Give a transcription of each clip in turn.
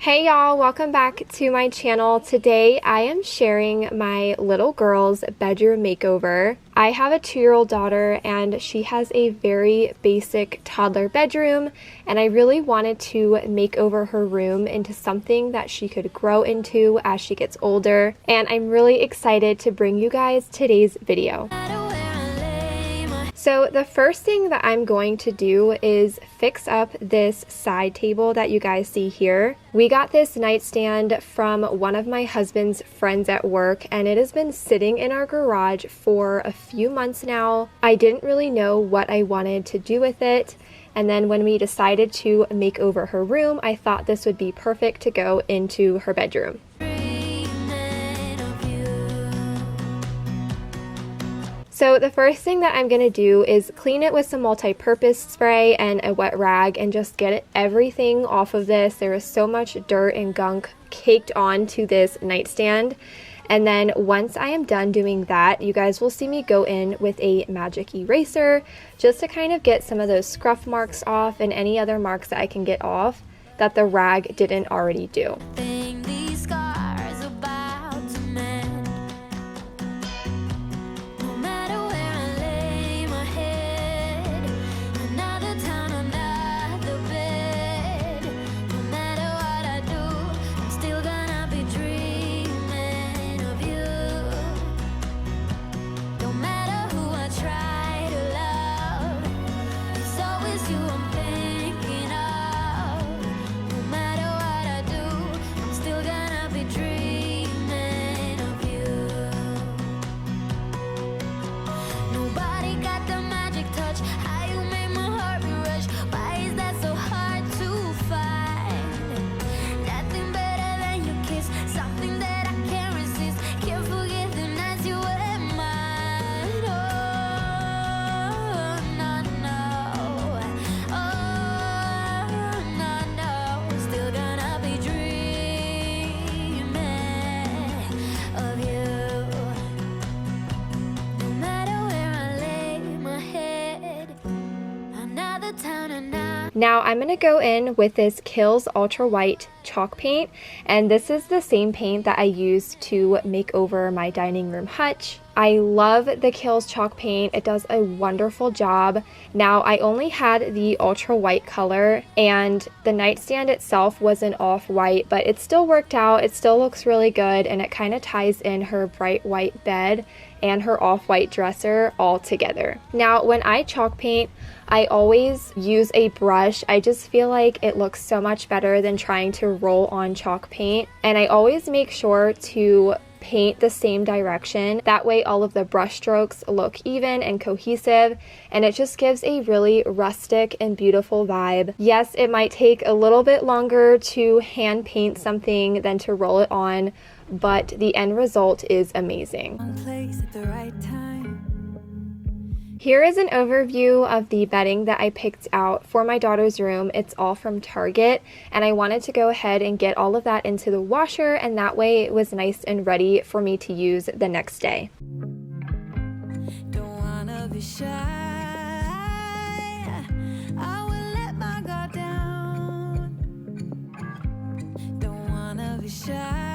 Hey y'all, welcome back to my channel. Today I am sharing my little girl's bedroom makeover. I have a 2-year-old daughter and she has a very basic toddler bedroom, and I really wanted to make over her room into something that she could grow into as she gets older, and I'm really excited to bring you guys today's video. So the first thing that I'm going to do is fix up this side table that you guys see here. We got this nightstand from one of my husband's friends at work, and it has been sitting in our garage for a few months now. I didn't really know what I wanted to do with it, and then when we decided to make over her room, I thought this would be perfect to go into her bedroom. So the first thing that I'm going to do is clean it with some multi-purpose spray and a wet rag and just get everything off of this. There is so much dirt and gunk caked onto this nightstand. And then once I am done doing that, you guys will see me go in with a magic eraser just to kind of get some of those scruff marks off and any other marks that I can get off that the rag didn't already do. Now I'm going to go in with this Kiehl's Ultra White chalk paint, and this is the same paint that I used to make over my dining room hutch. I love the Kiehl's chalk paint. It does a wonderful job. Now I only had the ultra white color, and the nightstand itself was an off-white, but it still worked out. It still looks really good, and it kind of ties in her bright white bed and her off-white dresser all together. Now when I chalk paint, I always use a brush. I just feel like it looks so much better than trying to roll on chalk paint, and I always make sure to paint the same direction. That way all of the brush strokes look even and cohesive, and it just gives a really rustic and beautiful vibe. Yes, it might take a little bit longer to hand paint something than to roll it on, but the end result is amazing. Here is an overview of the bedding that I picked out for my daughter's room. It's all from Target, and I wanted to go ahead and get all of that into the washer, and that way it was nice and ready for me to use the next day. Don't wanna be shy. I will let my guard down. Don't wanna be shy.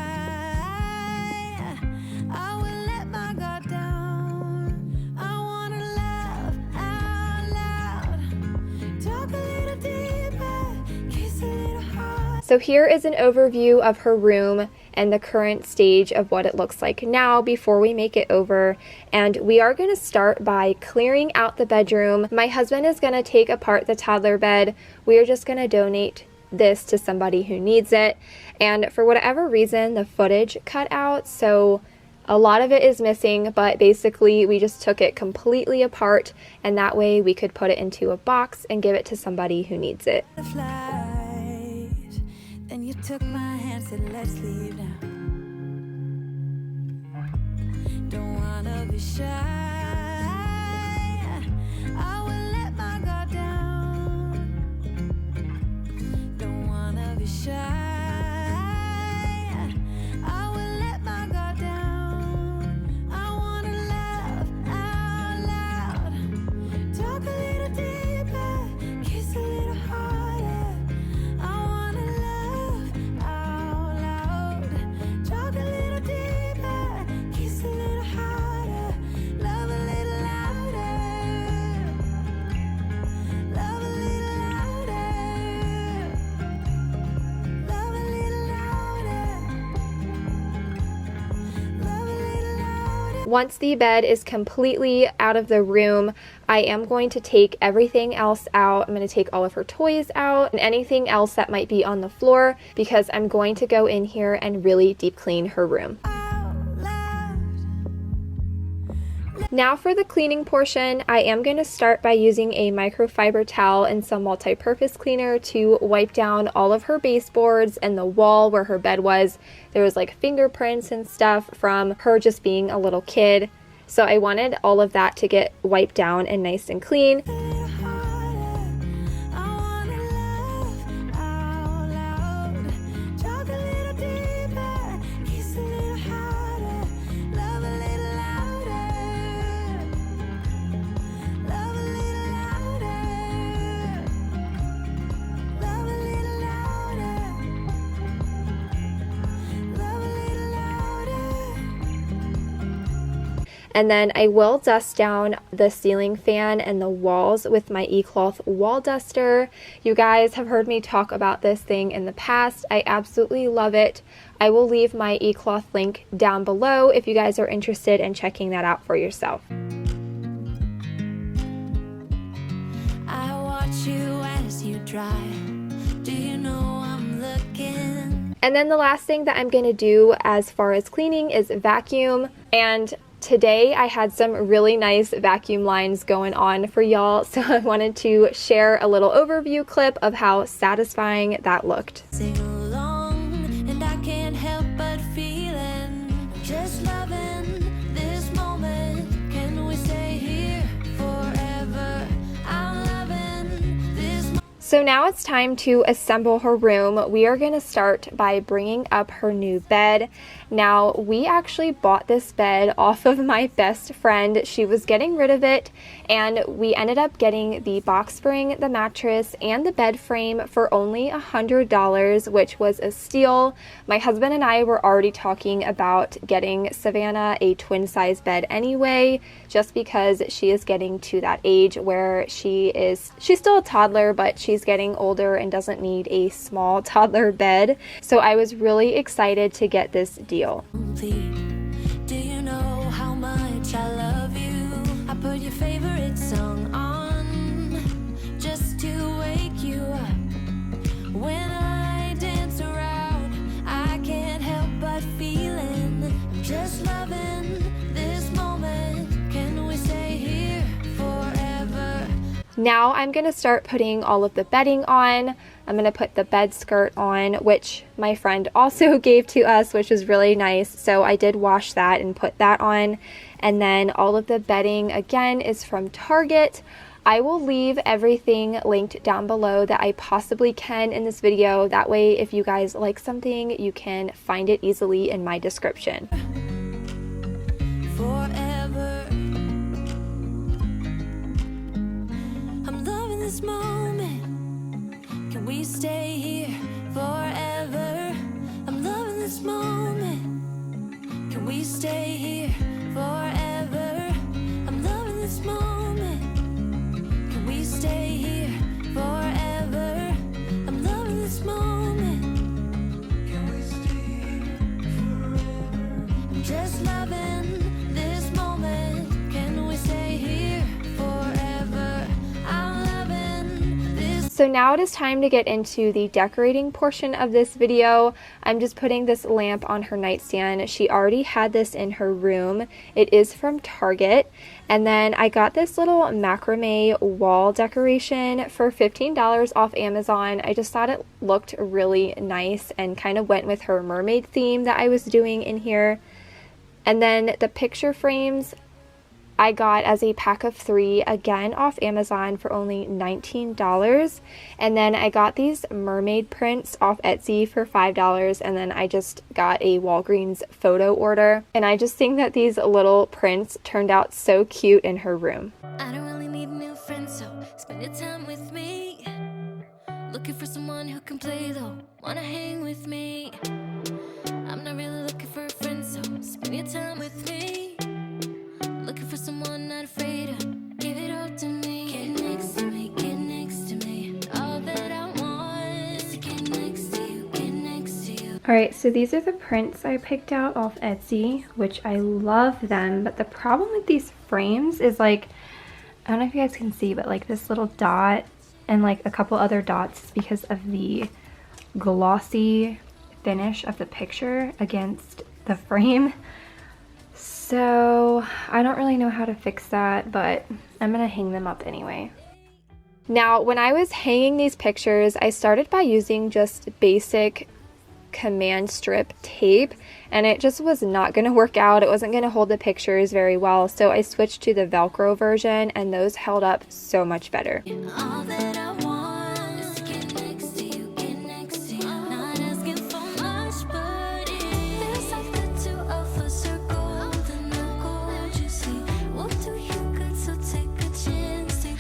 So here is an overview of her room and the current stage of what it looks like now before we make it over. And we are going to start by clearing out the bedroom. My husband is going to take apart the toddler bed. We are just going to donate this to somebody who needs it. And for whatever reason, the footage cut out, so a lot of it is missing, but basically we just took it completely apart, and that way we could put it into a box and give it to somebody who needs it. Then you took my hand, said let's leave now. Don't wanna be shy. I will let my guard down. Don't wanna be shy. I will let my guard down. I wanna laugh out loud. Talk a little deeper, kiss a little harder. I wanna love out Once the bed is completely out of the room, I am going to take everything else out. I'm going to take all of her toys out and anything else that might be on the floor because I'm going to go in here and really deep clean her room. Now for the cleaning portion, I am going to start by using a microfiber towel and some multi-purpose cleaner to wipe down all of her baseboards and the wall where her bed was. There was like fingerprints and stuff from her just being a little kid. So I wanted all of that to get wiped down and nice and clean. And then I will dust down the ceiling fan and the walls with my eCloth wall duster. You guys have heard me talk about this thing in the past. I absolutely love it. I will leave my eCloth link down below if you guys are interested in checking that out for yourself. I watch you as you drive. Do you know I'm looking? And then the last thing that I'm going to do as far as cleaning is vacuum. And today I had some really nice vacuum lines going on for y'all, so I wanted to share a little overview clip of how satisfying that looked. Sing along, and I can't help but feeling, just loving this moment. Can we stay here forever? I'm loving this moment. So now it's time to assemble her room. We are going to start by bringing up her new bed. Now, we actually bought this bed off of my best friend. She was getting rid of it, and we ended up getting the box spring, the mattress, and the bed frame for only $100, which was a steal. My husband and I were already talking about getting Savannah a twin-size bed anyway, just because she is getting to that age where she's still a toddler, but she's getting older and doesn't need a small toddler bed. So I was really excited to get this deal. Do you know how much I love you? I put your favorite song on just to wake you up. When I dance around, I can't help but feeling, just loving this moment. Can we stay here forever? Now I'm going to start putting all of the bedding on. I'm going to put the bed skirt on, which my friend also gave to us, which was really nice. So I did wash that and put that on. And then all of the bedding, again, is from Target. I will leave everything linked down below that I possibly can in this video. That way, if you guys like something, you can find it easily in my description. Forever. I'm loving this moment. Can we stay here forever? I'm loving this moment. Can we stay here forever? I'm loving this moment. Can we stay here forever? I'm loving this moment. Can we stay here forever? I'm just loving this moment. Can we stay here forever? I'm loving this. So now it is time to get into the decorating portion of this video. I'm just putting this lamp on her nightstand. She already had this in her room. It is from Target. And then I got this little macrame wall decoration for $15 off Amazon. I just thought it looked really nice and kind of went with her mermaid theme that I was doing in here. And then the picture frames I got as a pack of 3, again off Amazon for only $19. And then I got these mermaid prints off Etsy for $5. And then I just got a Walgreens photo order. And I just think that these little prints turned out so cute in her room. I don't really need a new friend, so spend your time with me. Looking for someone who can play though, wanna hang with me. I'm not really looking for a friend, so spend your time with me. Looking for someone not afraid to give it all to me. Get next to me, get next to me. All that I want is to get next to you, get next to you. Alright, so these are the prints I picked out off Etsy, which I love them, but the problem with these frames is like, I don't know if you guys can see, but like this little dot and like a couple other dots is because of the glossy finish of the picture against the frame. So I don't really know how to fix that, but I'm gonna hang them up anyway. Now, when I was hanging these pictures, I started by using just basic command strip tape, and it just was not going to work out. It wasn't going to hold the pictures very well, so I switched to the Velcro version, and those held up so much better. All that I want is to get next to you, get next to you. Not asking for much, but it feels like the two of us are golden. Now go, would you see? We'll do you good, so take a chance on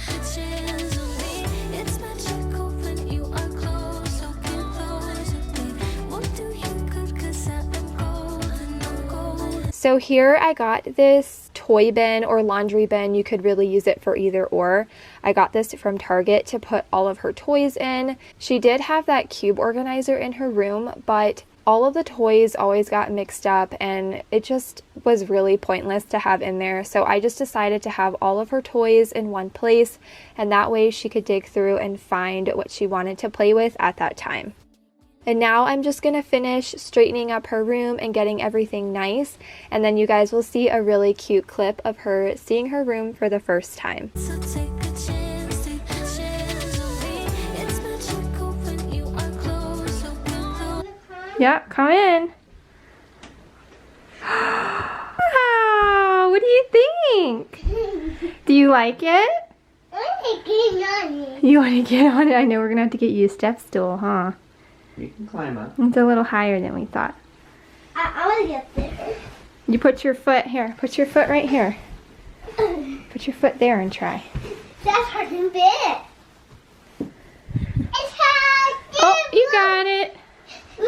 me. It's magical when you are close, so get close with me. We'll do you good, 'cause I am golden, I'm golden. So here I got this toy bin or laundry bin. You could really use it for either or. I got this from Target to put all of her toys in. She did have that cube organizer in her room, but all of the toys always got mixed up and it just was really pointless to have in there. So I just decided to have all of her toys in one place, and that way she could dig through and find what she wanted to play with at that time. And now I'm just going to finish straightening up her room and getting everything nice, and then you guys will see a really cute clip of her seeing her room for the first time. So take a chance on me. It's magical when you are close, so get close. Yeah, come in. Wow, what do you think? Do you like it? You want to get on it? I know we're going to have to get you a step stool, huh? You can climb up. It's a little higher than we thought. I want to get there. You put your foot here. Put your foot right here. Put your foot there and try. That's hurting big. It's hard. Oh, you got it. Yeah,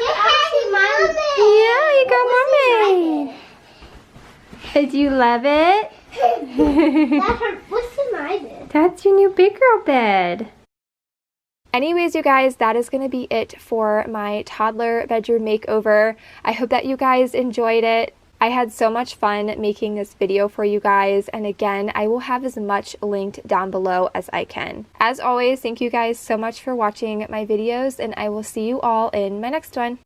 Yeah, you got mermaid. Did you love it? What's in my bed? That's your new big girl bed. Anyways, you guys, that is going to be it for my toddler bedroom makeover. I hope that you guys enjoyed it. I had so much fun making this video for you guys, and again, I will have as much linked down below as I can. As always, thank you guys so much for watching my videos, and I will see you all in my next one.